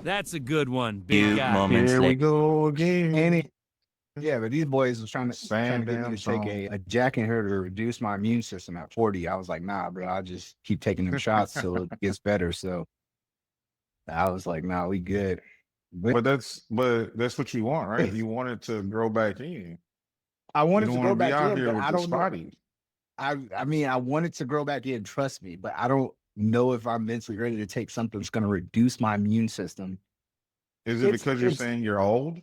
That's a good one, Few big guy. moments Here we later. go again. Yeah, but these boys was trying to Same get me damn to take song. a Jack and her to reduce my immune system at 40. I was like, nah, bro, I just keep taking them shots till it gets better. So I was like, nah, we good. But that's what you want, right? You want it to grow back in. I You wanted don't to want go to be back out in, here but with I the don't know. spotty. I mean, I wanted to grow back in, trust me, but I don't know if I'm mentally ready to take something that's going to reduce my immune system. Is it It's because you're it's saying you're old?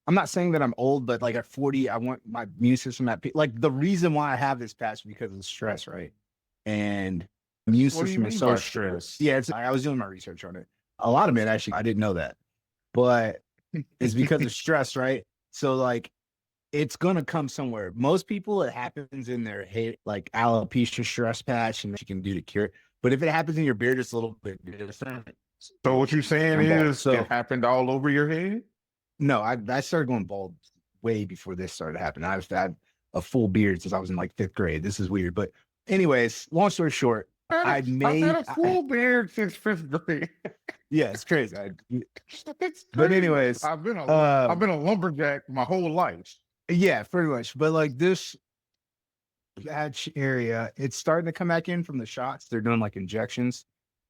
I'm not saying that I'm old, but like at 40, I want my immune system at peak. Like the reason why I have this patch is because of stress, right? And immune What do you system is mean so by stress? yeah, I was doing my research on it. A lot of it actually, I didn't know that, but it's because of stress, right? So like it's gonna come somewhere. Most people, it happens in their head, like alopecia stress patch, and you can do to cure it. But if it happens in your beard, it's a little bit different. So what you're saying I'm bald. is So it happened all over your head? no, I started going bald way before this started happening. I've had a full beard since I was in like 5th grade. This is weird, but anyways, long story short, I've had a full beard since 5th grade. yeah, it's crazy. It's But crazy. anyways, I've been a lumberjack my whole life. yeah, pretty much. But like this patch area, it's starting to come back in from the shots. They're doing like injections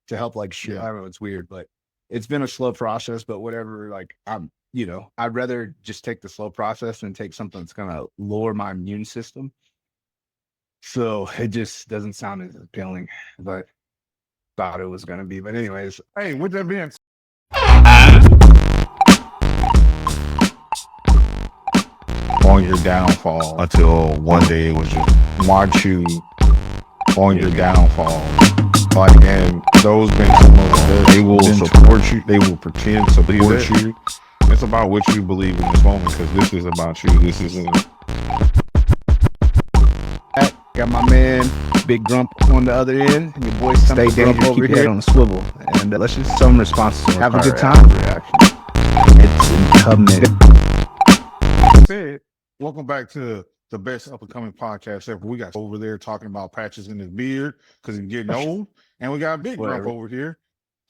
to help like shit. I don't know, it's weird, but it's been a slow process, but whatever. Like I'd rather just take the slow process than take something that's gonna lower my immune system. So it just doesn't sound as appealing, but thought it was gonna be. But anyways, Hey, with that being on your downfall until one day it was just watch you on your downfall. Like, and those been some of them. They will support you. They will pretend to support you. It's about what you believe in this moment because this is about you. This isn't. got my man Big Grump on the other end, and your boy Stay Dangerous over here on the swivel, and let's just some responses. Have a good time. Reaction. It's incumbent. Said, welcome back to the best up and coming podcast ever. We got over there talking about patches in his beard because he's getting old, and we got Big Grump over here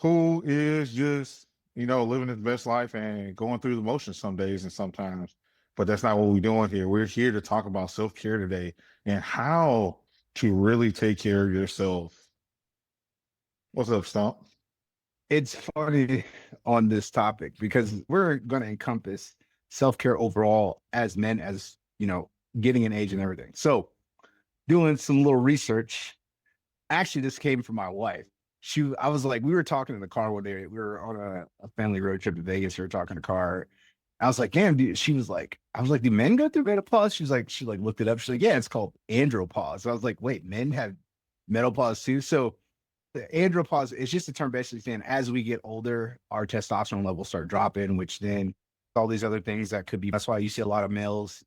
who is just living his best life and going through the motions some days and sometimes. But that's not what we're doing here. We're here to talk about self-care today and how to really take care of yourself. What's up, Stump? It's funny on this topic because we're going to encompass self-care overall as men, as getting an age and everything. So doing some little research, actually this came from my wife. I was like, we were talking in the car one day. We were on a family road trip to Vegas. We were talking in the car. I was like, damn, dude. She was like, I was like, do men go through menopause? She looked it up. She's like, yeah, it's called andropause. I was like, wait, men have menopause too? So the andropause is just a term basically saying as we get older, our testosterone levels start dropping, which then all these other things that could be. That's why you see a lot of males,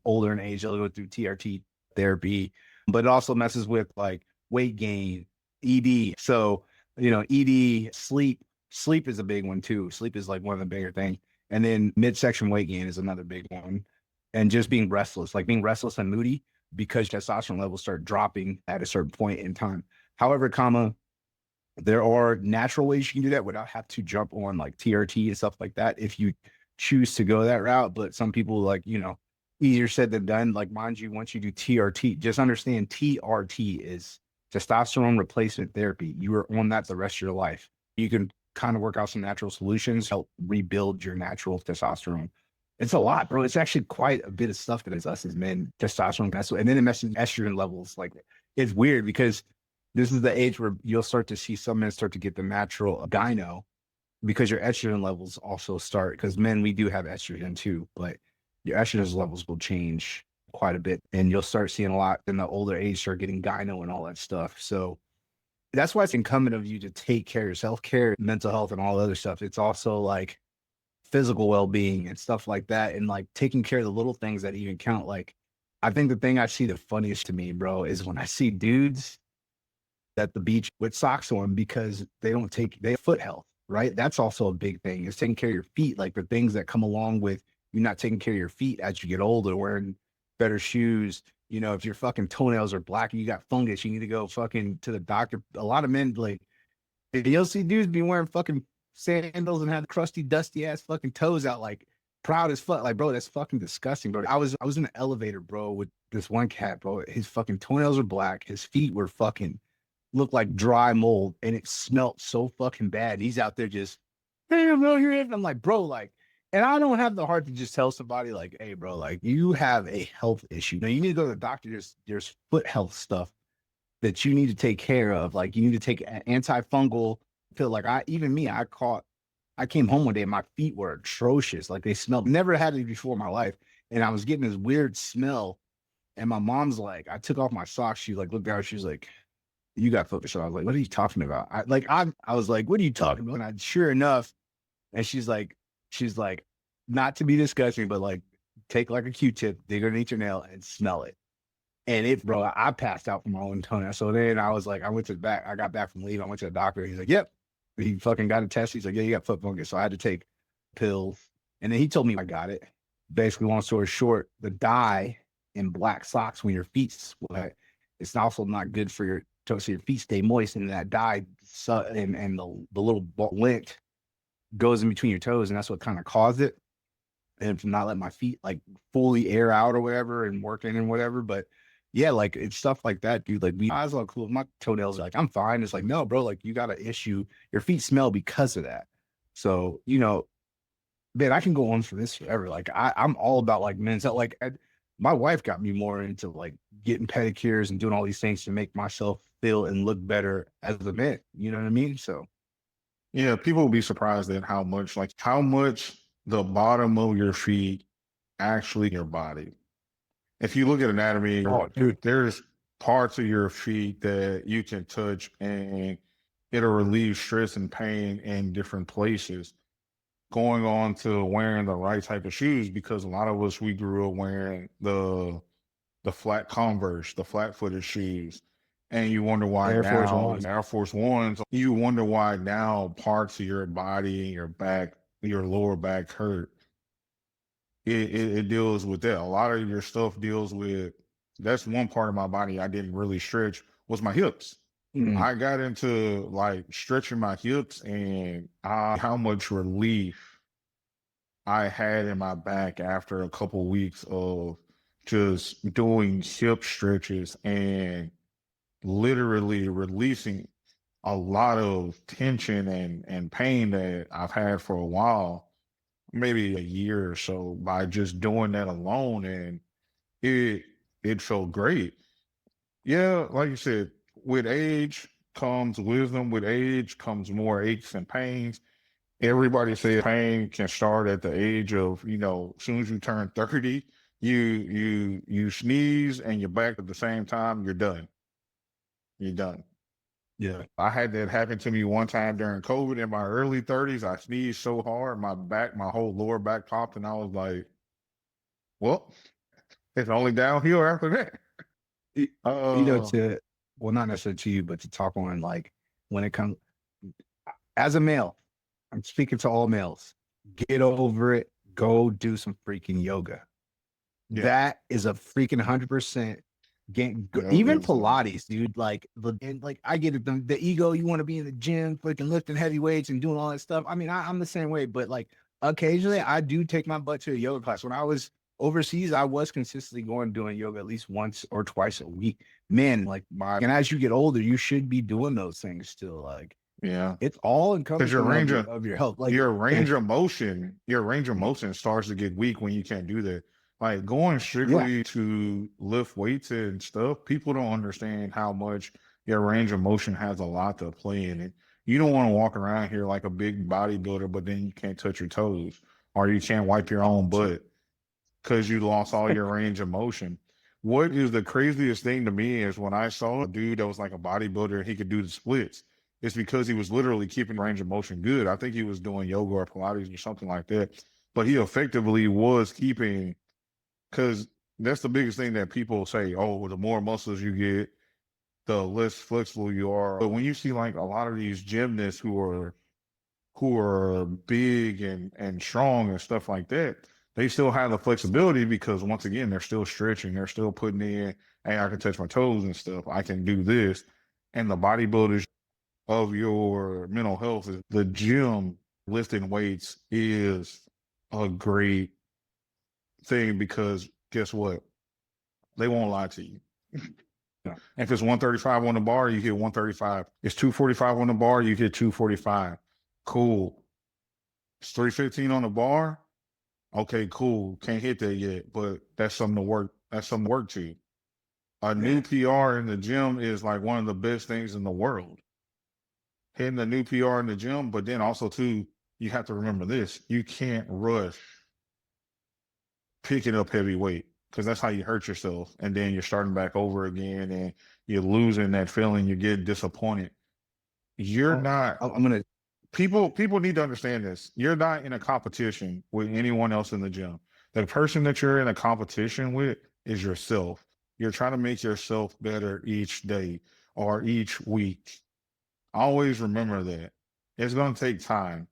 older in age, they'll go through TRT therapy, but it also messes with like weight gain, ED. So, ED, sleep is a big one too. Sleep is like one of the bigger things. And then midsection weight gain is another big one. And just being restless and moody because testosterone levels start dropping at a certain point in time. However, there are natural ways you can do that without have to jump on like TRT and stuff like that if you choose to go that route. But some people easier said than done. Like, mind you, once you do TRT, just understand TRT is testosterone replacement therapy. You are on that the rest of your life. You can kind of work out some natural solutions, help rebuild your natural testosterone. It's a lot, bro. It's actually quite a bit of stuff that is us as men, testosterone. And then it messes with estrogen levels. Like, it's weird because this is the age where you'll start to see some men start to get the natural gyno because your estrogen levels also start, because men, we do have estrogen too, but your estrogen levels will change quite a bit. And you'll start seeing a lot in the older age, start getting gyno and all that stuff. So that's why it's incumbent of you to take care of your self-care, mental health, and all other stuff. It's also like physical well-being and stuff like that. And like taking care of the little things that even count. Like, I think the thing I see the funniest to me, bro, is when I see dudes at the beach with socks on because they have foot health, right? That's also a big thing, is taking care of your feet. Like the things that come along with you not taking care of your feet as you get older, wearing better shoes. If your fucking toenails are black and you got fungus, you need to go fucking to the doctor. A lot of men, like, you'll see dudes be wearing fucking sandals and had crusty, dusty ass fucking toes out, like proud as fuck. Like, bro, that's fucking disgusting, bro. I was in an elevator, bro, with this one cat, bro. His fucking toenails were black. His feet were fucking looked like dry mold, and it smelled so fucking bad. He's out there just, hey, I'm out here. And I'm like, bro, like, and I don't have the heart to just tell somebody like, hey, bro, like you have a health issue. Now you need to go to the doctor. There's foot health stuff that you need to take care of. Like you need to take an antifungal pill. Like I came home one day and my feet were atrocious. Like they smelled, never had it before in my life. And I was getting this weird smell. And my mom's like, I took off my socks. She like looked out. She was like, you got foot fetish. I was like, what are you talking about? I was like, what are you talking about? And sure enough, and she's like, not to be disgusting, but like take like a Q-tip, dig underneath your nail and smell it. And it, bro, I passed out from my own toenail. So then I was like, I got back from leave. I went to the doctor. He's like, yep. He fucking got a test. He's like, yeah, you got foot fungus. So I had to take pills. And then he told me I got it. Basically, long story short, the dye in black socks when your feet sweat, it's also not good for your toes. So your feet stay moist, and that dye and the little lint goes in between your toes, and that's what kind of caused it. And to not let my feet like fully air out or whatever and working and whatever. But yeah, like it's stuff like that, dude. Like I was all cool. My toenails are like, I'm fine. It's like, no, bro, like you got an issue. Your feet smell because of that. So, you know, man, I can go on for this forever. Like I'm all about like men's health. Like my wife got me more into like getting pedicures and doing all these things to make myself feel and look better as a man. You know what I mean? So Yeah, people will be surprised at how much the bottom of your feet actually your body. If you look at anatomy, oh, dude, there's parts of your feet that you can touch and it'll relieve stress and pain in different places. Going on to wearing the right type of shoes, because a lot of us, we grew up wearing the flat Converse, the flat footed shoes. And you wonder why Air Force now Ones. Air Force Ones, you wonder why now parts of your body and your back, your lower back hurt. It deals with that. A lot of your stuff deals with, that's one part of my body I didn't really stretch was my hips. I got into like stretching my hips and how much relief I had in my back after a couple weeks of just doing hip stretches and literally releasing a lot of tension and pain that I've had for a while, maybe a year or so, by just doing that alone. And it it felt great. Yeah, like you said, with age comes wisdom, with age comes more aches and pains. Everybody says pain can start at the age of, as soon as you turn 30, you sneeze and you're back at the same time, you're done. You're done. Yeah. I had that happen to me one time during COVID in my early 30s. I sneezed so hard, my whole lower back popped, and I was like, well, it's only downhill after that. Uh, Well, not necessarily to you, but to talk on like when it comes as a male, I'm speaking to all males, get over it, go do some freaking yoga. yeah, That is a freaking 100% game. yeah, Even yeah. Pilates, dude. Like, and like I get it. The ego, you want to be in the gym, freaking lifting heavy weights and doing all that stuff. I mean, I'm the same way, but like occasionally I do take my butt to a yoga class. When I was overseas, I was consistently going doing yoga at least once or twice a week. Man, like and as you get older, you should be doing those things still. Like, Yeah. it's all Because encompassing of your health. Like your range of motion starts to get weak when you can't do that. Like going strictly to lift weights and stuff, people don't understand how much your range of motion has a lot to play in it. You don't want to walk around here like a big bodybuilder, but then you can't touch your toes or you can't wipe your own butt because you lost all your range of motion. What is the craziest thing to me is when I saw a dude that was like a bodybuilder, he could do the splits. It's because he was literally keeping range of motion good. I think he was doing yoga or Pilates or something like that. But he effectively was keeping, because that's the biggest thing that people say, oh, the more muscles you get, the less flexible you are. But when you see like a lot of these gymnasts who are big and strong and stuff like that, they still have the flexibility because once again, they're still stretching, they're still putting in, hey, I can touch my toes and stuff, I can do this. And the bodybuilders of your mental health is the gym lifting weights is a great thing because guess what? They won't lie to you. Yeah. If it's 135 on the bar, you hit 135. It's 245 on the bar, you hit 245. Cool. It's 315 on the bar. Okay, cool. Can't hit that yet, but that's something to work. That's something to work to. A new PR in the gym is like one of the best things in the world. Hitting a new PR in the gym, but then also too, you have to remember this: you can't rush picking up heavy weight because that's how you hurt yourself, and then you're starting back over again, and you're losing that feeling. You get disappointed. You're not. I'm gonna. People need to understand this. You're not in a competition with anyone else in the gym. The person that you're in a competition with is yourself. You're trying to make yourself better each day or each week. Always remember that. It's going to take time.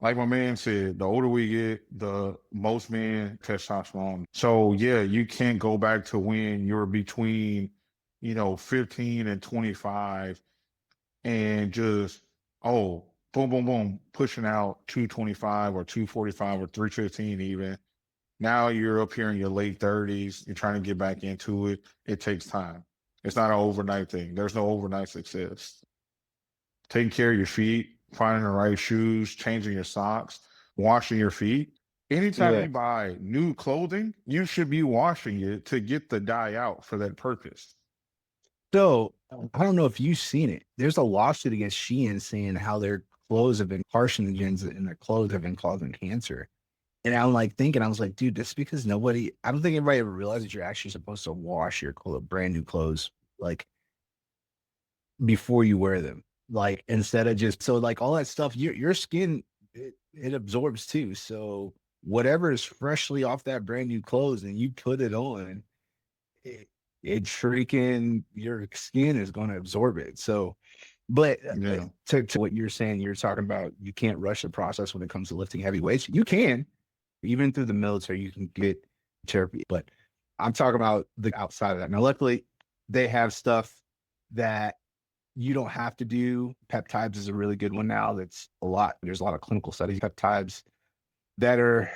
Like my man said, the older we get, the most men testosterone. So yeah, you can't go back to when you're between, 15 and 25 and just, oh, boom, boom, boom, pushing out 225 or 245 or 315 even. Now you're up here in your late 30s. You're trying to get back into it. It takes time. It's not an overnight thing. There's no overnight success. Taking care of your feet, finding the right shoes, changing your socks, washing your feet. Anytime you buy new clothing, you should be washing it to get the dye out for that purpose. So I don't know if you've seen it. There's a lawsuit against Shein saying how their clothes have been carcinogens and their clothes have been causing cancer. And I'm like thinking, I was like, dude, that's because I don't think anybody ever realized that you're actually supposed to wash your brand new clothes like before you wear them. Like instead of just so like all that stuff, your skin it absorbs too. So whatever is freshly off that brand new clothes and you put it on, it freaking your skin is going to absorb it. So, but to what you're saying, you're talking about you can't rush the process when it comes to lifting heavy weights. You can, even through the military, you can get therapy. But I'm talking about the outside of that. Now, luckily, they have stuff that you don't have to do. Peptides is a really good one now. There's a lot of clinical studies, peptides that are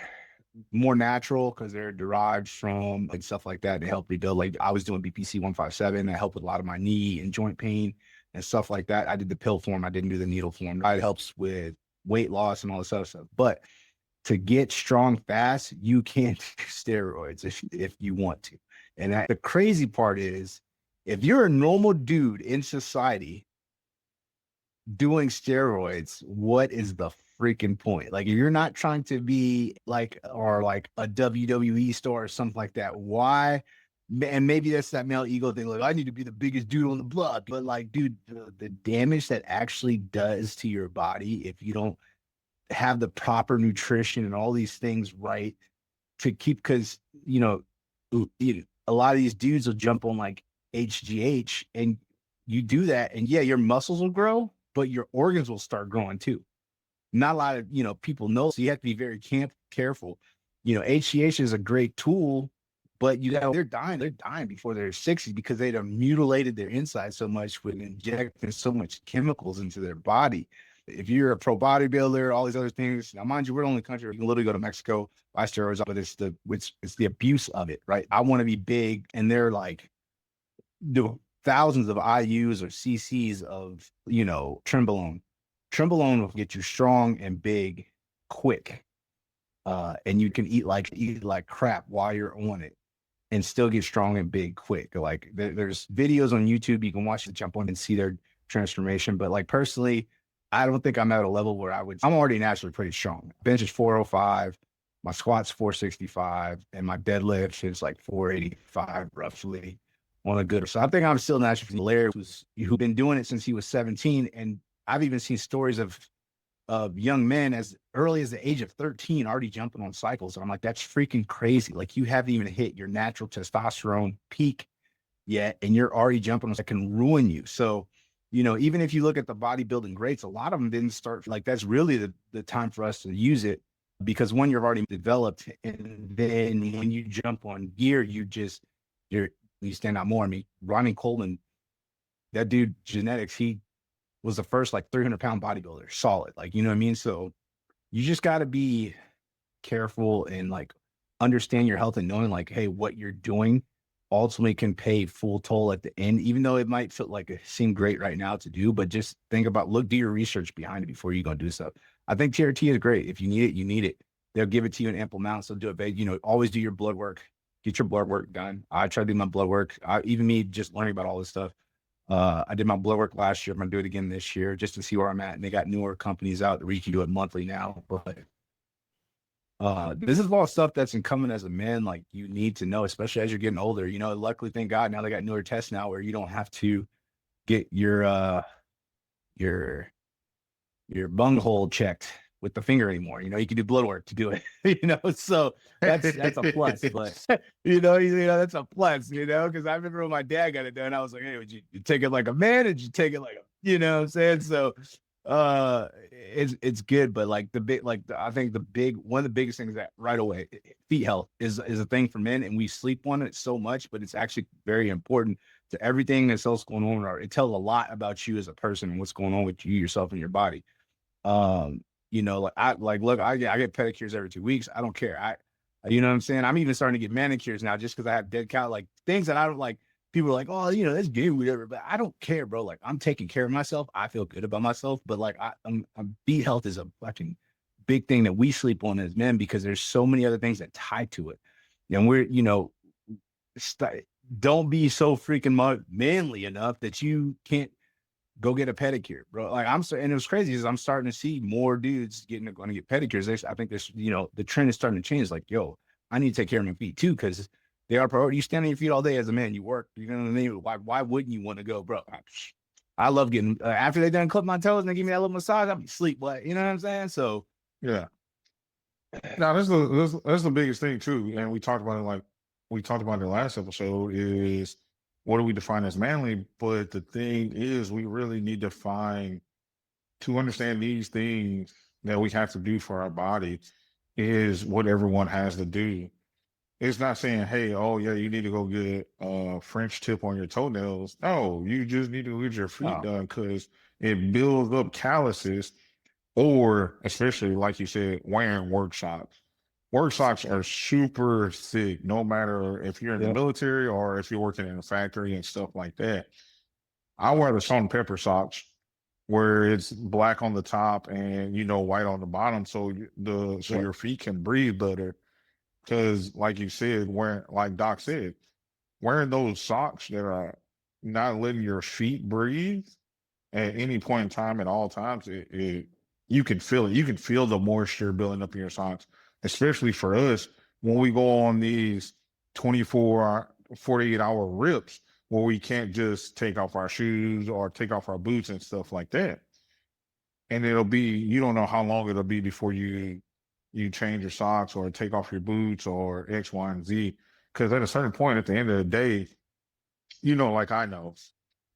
more natural because they're derived from like stuff like that to help rebuild. Like I was doing BPC-157 that helped with a lot of my knee and joint pain and stuff like that. I did the pill form. I didn't do the needle form. It helps with weight loss and all this other stuff. But to get strong fast, you can't do steroids if you want to. And the crazy part is if you're a normal dude in society doing steroids, what is the freaking point? Like, if you're not trying to be like, or like a WWE star or something like that, why? And maybe that's that male ego thing. Like, I need to be the biggest dude on the block. But like, dude, the damage that actually does to your body if you don't have the proper nutrition and all these things right to keep, because a lot of these dudes will jump on like HGH and you do that, and yeah, your muscles will grow, but your organs will start growing too. Not a lot of people know, so you have to be very careful. HGH is a great tool, but they're dying before they're 60 because they'd have mutilated their insides so much with injecting so much chemicals into their body. If you're a pro bodybuilder, all these other things. Now, mind you, we're the only country where you can literally go to Mexico, buy steroids, but it's the abuse of it, right? I want to be big, and they're like the thousands of IUs or CCs of Trenbolone. Trenbolone will get you strong and big quick, and you can eat like crap while you're on it and still get strong and big quick. Like there's videos on YouTube you can watch to jump on and see their transformation. But like personally, I don't think I'm at a level where I'm already naturally pretty strong. Bench is 405, my squat's 465, and my deadlift is like 485 roughly on a good. So I think I'm still naturally. Larry who's been doing it since he was 17, and I've even seen stories of young men as early as the age of 13 already jumping on cycles. And I'm like, that's freaking crazy. Like, you haven't even hit your natural testosterone peak yet, and you're already jumping on that can ruin you. So, even if you look at the bodybuilding greats, a lot of them didn't start like that's really the time for us to use it, because one, you're already developed, and then when you jump on gear, you stand out more. I mean, Ronnie Coleman, that dude, genetics, he was the first like 300-pound bodybuilder, solid. Like, you know what I mean? So you just got to be careful and like understand your health and knowing like, hey, what you're doing ultimately can pay full toll at the end, even though it might feel like it seem great right now to do, but just think about, do your research behind it before you go do stuff. I think TRT is great. If you need it, you need it. They'll give it to you in ample amounts. They'll do it, but always do your blood work, get your blood work done. I try to do my blood work. Even me just learning about all this stuff. I did my blood work last year. I'm gonna do it again this year just to see where I'm at. And they got newer companies out where you can do it monthly now. But this is all stuff that's incumbent as a man, like you need to know, especially as you're getting older. Luckily, thank God, now they got newer tests now where you don't have to get your bunghole checked with the finger anymore. You can do blood work to do it. So that's a plus. But that's a plus. Because I remember when my dad got it done, I was like, hey, would you take it like a man? Or did you take it like what I'm saying? So it's good, but like I think one of the biggest things that right away, feet health is a thing for men, and we sleep on it so much, but it's actually very important to everything that's else going on. It tells a lot about you as a person and what's going on with you, yourself, and your body. Look, I get pedicures every 2 weeks. I don't care. You know what I'm saying? I'm even starting to get manicures now just because I have dead cow, like things that I don't like. People are like, oh, that's gay, whatever. But I don't care, bro. Like, I'm taking care of myself. I feel good about myself. But like, beat health is a fucking big thing that we sleep on as men because there's so many other things that tie to it. And we're, don't be so freaking manly enough that you can't go get a pedicure, bro. Like and it was crazy is I'm starting to see more dudes going to get pedicures. I think this, the trend is starting to change. Like, yo, I need to take care of my feet too, because they are priority. You stand on your feet all day as a man. You work. You know what I mean? Why wouldn't you want to go, bro? I love getting after they done clip my toes and they give me that little massage. I'll be asleep, but you know what I'm saying? So yeah. Now that's the biggest thing too, and we talked about it the last episode is what do we define as manly? But the thing is, we really need to understand these things that we have to do for our body is what everyone has to do. It's not saying, hey, oh yeah, you need to go get a French tip on your toenails. No, you just need to get your feet done because it builds up calluses, or especially like you said, wearing work socks. Work socks are super thick, no matter if you're in the military or if you're working in a factory and stuff like that. I wear the salt and pepper socks where it's black on the top and white on the bottom, so your feet can breathe better. Because, like you said, like Doc said, wearing those socks that are not letting your feet breathe at any point in time, at all times, you can feel it. You can feel the moisture building up in your socks, especially for us when we go on these 24, 48-hour rips where we can't just take off our shoes or take off our boots and stuff like that. And you don't know how long it'll be before you change your socks or take off your boots or X, Y, and Z. Because at a certain point, at the end of the day, like I know,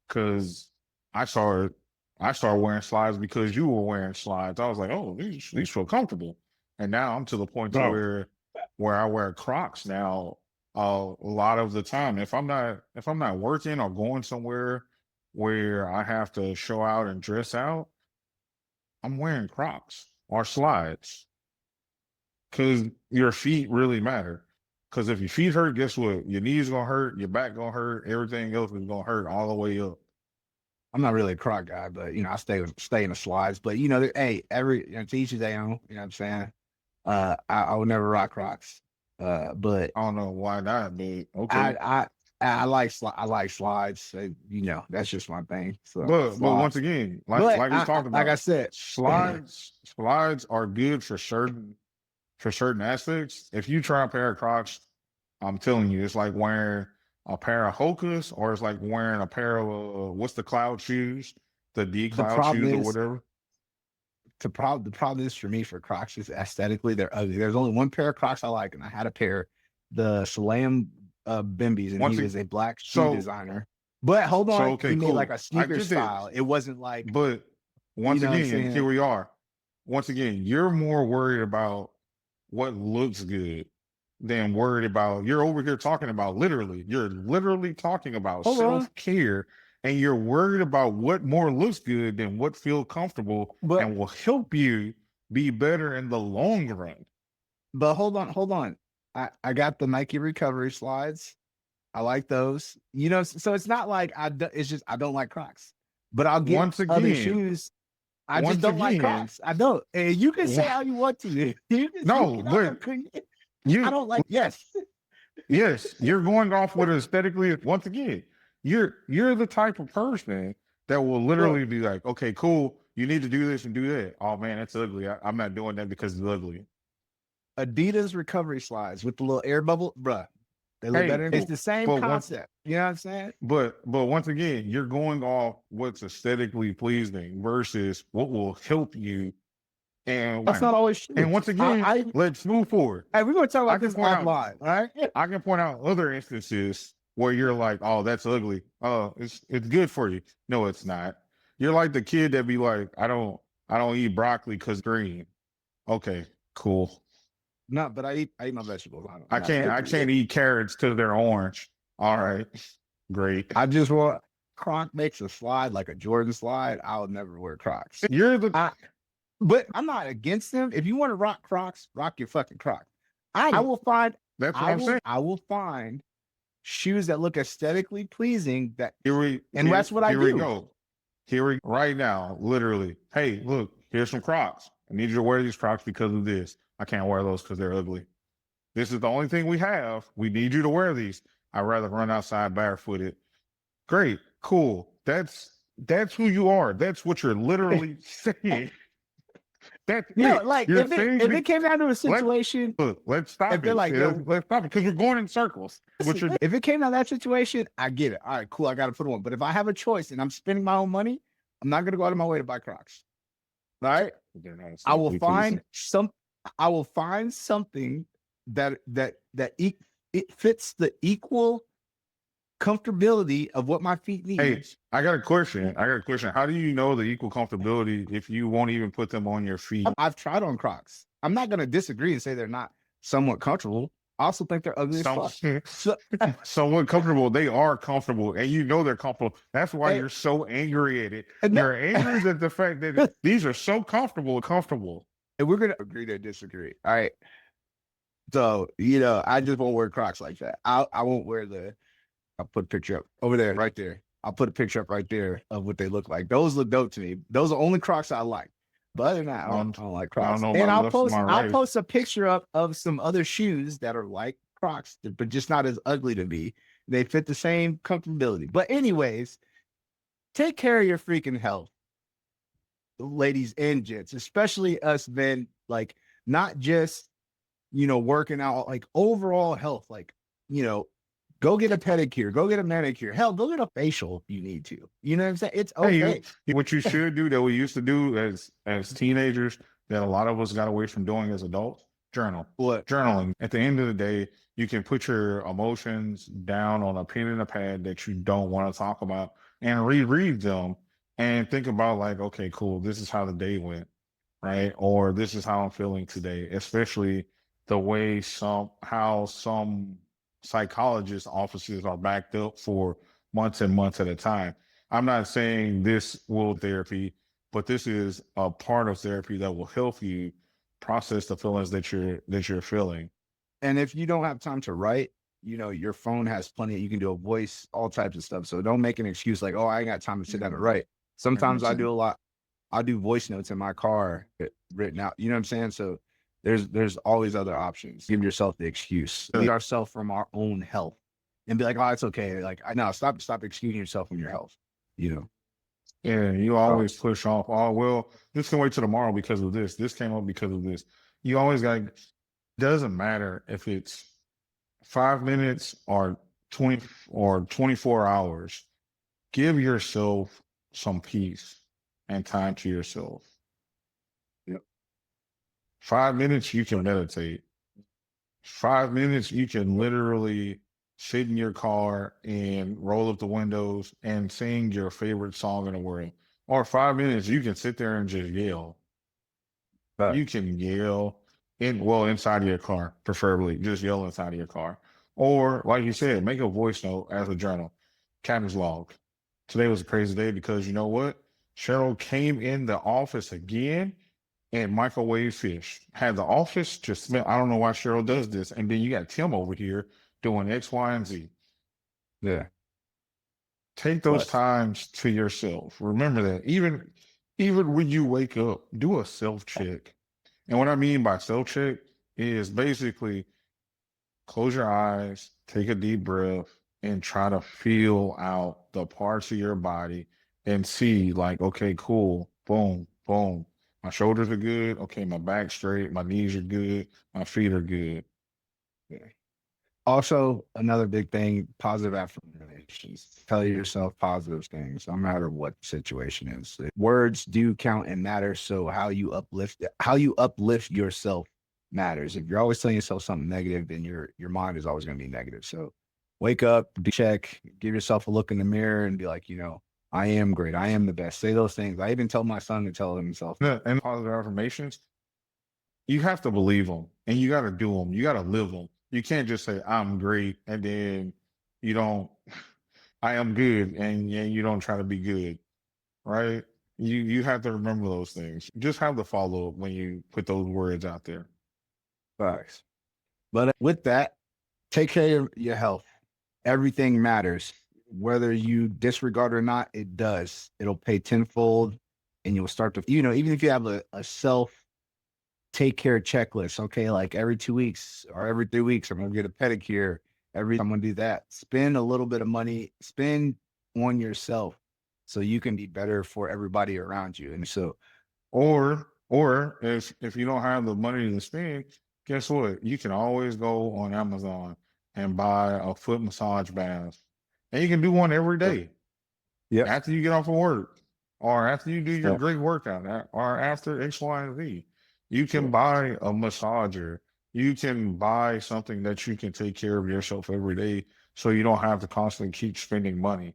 because I started wearing slides because you were wearing slides. I was like, oh, these feel comfortable. And now I'm to the point to where I wear Crocs now a lot of the time. If I'm not working or going somewhere where I have to show out and dress out, I'm wearing Crocs or slides. Because your feet really matter. Because if your feet hurt, guess what? Your knees gonna hurt, your back gonna hurt, everything else is gonna hurt all the way up. I'm not really a Croc guy, but I stay in the slides. But hey, to each his own. You know what I'm saying? I would never rock Crocs. But I don't know why not, but okay. I like slides. That's just my thing. So, but once again, like we talked about, like I said, slides are good for certain aspects. If you try a pair of Crocs, I'm telling you, it's like wearing a pair of Hokas, or it's like wearing a pair of what's the cloud shoes, the D cloud shoes or whatever. The problem is for me for Crocs is aesthetically they're ugly. There's only one pair of Crocs I like, and I had a pair, the Salam Bimbies, and he was a black shoe designer. But hold on, he made like a sneaker style. It wasn't like. But once again, here we are. Once again, you're more worried about what looks good than worried about. You're over here talking about you're literally talking about self-care, and you're worried about what more looks good than what feels comfortable and will help you be better in the long run. But hold on. I got the Nike recovery slides. I like those. You know, so it's not like it's just I don't like Crocs. But I'll get Once other again, shoes. I once just don't like again, Crocs. I don't. And you can say how you want to. You can no, you can but have opinion. I you, don't like. Yes. yes, you're going off with aesthetically. Once again, you're the type of person that will literally be like, okay, cool, you need to do this and do that. Oh man, that's ugly. I'm not doing that because it's ugly. Adidas recovery slides with the little air bubble, bruh. They look Hey, better. It's cool. the same But concept. You know what I'm saying? but once again, you're going off what's aesthetically pleasing versus what will help you. And That's not always true. and once again, let's move forward. Hey, we're gonna talk I about can this point out offline, all right? I can point out other instances where you're like, oh, that's ugly. It's good for you. No, it's not. You're like the kid that be like, I don't eat broccoli because green. Okay, cool. No, but I eat my vegetables. I can't eat carrots because they're orange. All right, great. I just want Croc makes a slide like a Jordan slide. I'll never wear Crocs. You're the But I'm not against them. If you want to rock Crocs, rock your fucking Crocs. I will find that's what I'm saying. I will find shoes that look aesthetically pleasing that's what I do. Here we go. Right now, literally. Hey, look, here's some Crocs. I need you to wear these Crocs because of this. I can't wear those because they're ugly. This is the only thing we have. We need you to wear these. I'd rather run outside barefooted. Great, cool. That's who you are. That's what you're literally saying. That's like if it came down to a situation, let's stop it. Like, let's stop it because we're going in circles. If it came down to that situation, I get it. All right, cool. I got to put on. But if I have a choice and I'm spending my own money, I'm not going to go out of my way to buy Crocs. All right, I will find something that it fits the equal comfortability of what my feet need. Hey, I got a question. How do you know the equal comfortability if you won't even put them on your feet? I've tried on Crocs. I'm not going to disagree and say they're not somewhat comfortable. I also think they're ugly as fuck. Somewhat comfortable. They are comfortable, and you know they're comfortable. That's why you're so angry at it. You're angry at the fact that these are so comfortable. And we're going to agree to disagree. All right. So, I just won't wear Crocs like that. I won't wear I'll put a picture up over there, right there. I'll put a picture up right there of what they look like. Those look dope to me. Those are only Crocs I like. But other than that, I don't like Crocs. And I'll post a picture up of some other shoes that are like Crocs, but just not as ugly to me. They fit the same comfortability. But anyways, take care of your freaking health, ladies and gents, especially us men. Like not just working out, like overall health. Like go get a pedicure, go get a manicure. Hell, go get a facial if you need to. You know what I'm saying? It's okay. Hey, what you should do that we used to do as teenagers that a lot of us got away from doing as adults, journal. What? Journaling. At the end of the day, you can put your emotions down on a pen and a pad that you don't want to talk about and reread them and think about like, okay, cool, this is how the day went, right? Or this is how I'm feeling today, especially the way some psychologist offices are backed up for months and months at a time. I'm not saying this will therapy, but this is a part of therapy that will help you process the feelings that you're feeling. And if you don't have time to write, your phone has plenty. You can do a voice, all types of stuff. So don't make an excuse like, oh, I ain't got time to sit down and write. Sometimes I do a lot. I do voice notes in my car written out. You know what I'm saying? So there's always other options. Give yourself the excuse. Free ourselves from our own health and be like, oh, it's okay. Like, stop excusing yourself from your health. Yeah, you always push off. Oh, well, this can wait till tomorrow because of this. This came up because of this. You always doesn't matter if it's 5 minutes or 20 or 24 hours. Give yourself some peace and time to yourself. 5 minutes, you can meditate. 5 minutes, you can literally sit in your car and roll up the windows and sing your favorite song in the world. Or 5 minutes, you can sit there and just yell. You can yell inside of your car, preferably. Just yell inside of your car. Or, like you said, make a voice note as a journal. Captain's log. Today was a crazy day because you know what? Cheryl came in the office again and microwave fish. Had the office just smell. I don't know why Cheryl does this. And then you got Tim over here doing X, Y, and Z. Yeah. Take those But times to yourself. Remember that. Even when you wake up, do a self-check. And what I mean by self-check is basically close your eyes, take a deep breath, and try to feel out the parts of your body and see, like, okay, cool, boom, boom. My shoulders are good. Okay, my back's straight. My knees are good. My feet are good. yeah. Also, another big thing, positive affirmations. Tell yourself positive things, no matter what the situation is. Words do count and matter. So how you uplift yourself matters. If you're always telling yourself something negative, then your mind is always going to be negative. So wake up, do check, give yourself a look in the mirror and be like, I am great. I am the best. Say those things. I even tell my son to tell himself. And positive affirmations, you have to believe them and you got to do them. You got to live them. You can't just say, I'm great. And then you don't, I am good. And you don't try to be good. Right. You have to remember those things. Just have the follow up when you put those words out there. Facts. But with that, take care of your health. Everything matters. Whether you disregard or not, it does. It'll pay tenfold and you'll start to, even if you have a self take care checklist, okay, like every 2 weeks or every 3 weeks, I'm going to get a pedicure. I'm going to do that. Spend a little bit of money, spend on yourself so you can be better for everybody around you. And so, or if you don't have the money to spend, guess what? You can always go on Amazon and buy a foot massage bath. And you can do one every day. Yeah. After you get off of work or after you do your great workout or after X, Y, and Z. You can buy a massager. You can buy something that you can take care of yourself every day so you don't have to constantly keep spending money.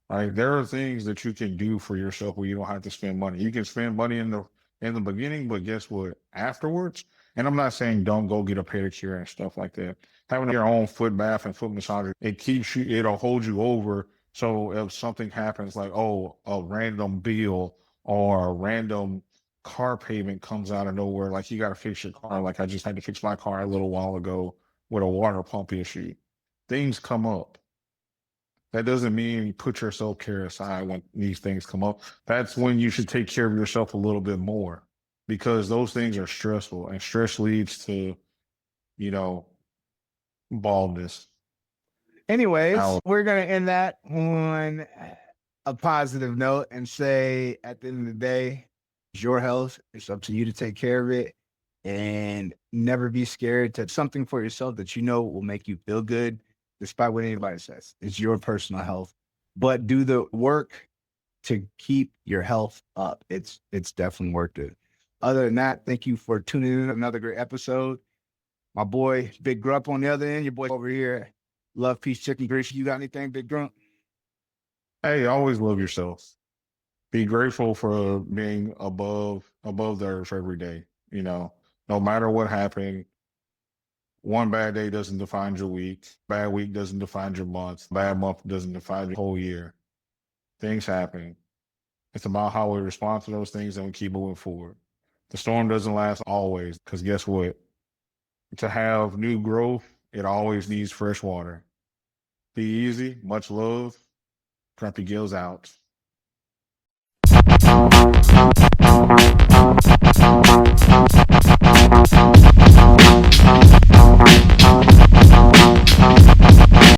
Right? There are things that you can do for yourself where you don't have to spend money. You can spend money in the beginning, but guess what? Afterwards, and I'm not saying don't go get a pedicure and stuff like that. Having your own foot bath and foot massager, it'll hold you over. So if something happens like, oh, a random bill or a random car payment comes out of nowhere, like you got to fix your car. Like I just had to fix my car a little while ago with a water pump issue. Things come up. That doesn't mean put your self-care aside when these things come up. That's when you should take care of yourself a little bit more because those things are stressful and stress leads to, baldness. Anyways, we're going to end that on a positive note and say at the end of the day, it's your health. It's up to you to take care of it and never be scared to something for yourself that will make you feel good despite what anybody says. It's your personal health, but do the work to keep your health up. It's definitely worth it. Other than that, thank you for tuning in to another great episode. My boy, Big Grump on the other end, your boy over here. Love, peace, chicken grease. You got anything, Big Grump? Hey, always love yourself. Be grateful for being above the earth every day. No matter what happened, one bad day doesn't define your week. Bad week doesn't define your month. Bad month doesn't define your whole year. Things happen. It's about how we respond to those things and we keep moving forward. The storm doesn't last always because guess what? To have new growth, it always needs fresh water. Be easy. Much love. Grumpy Gills out.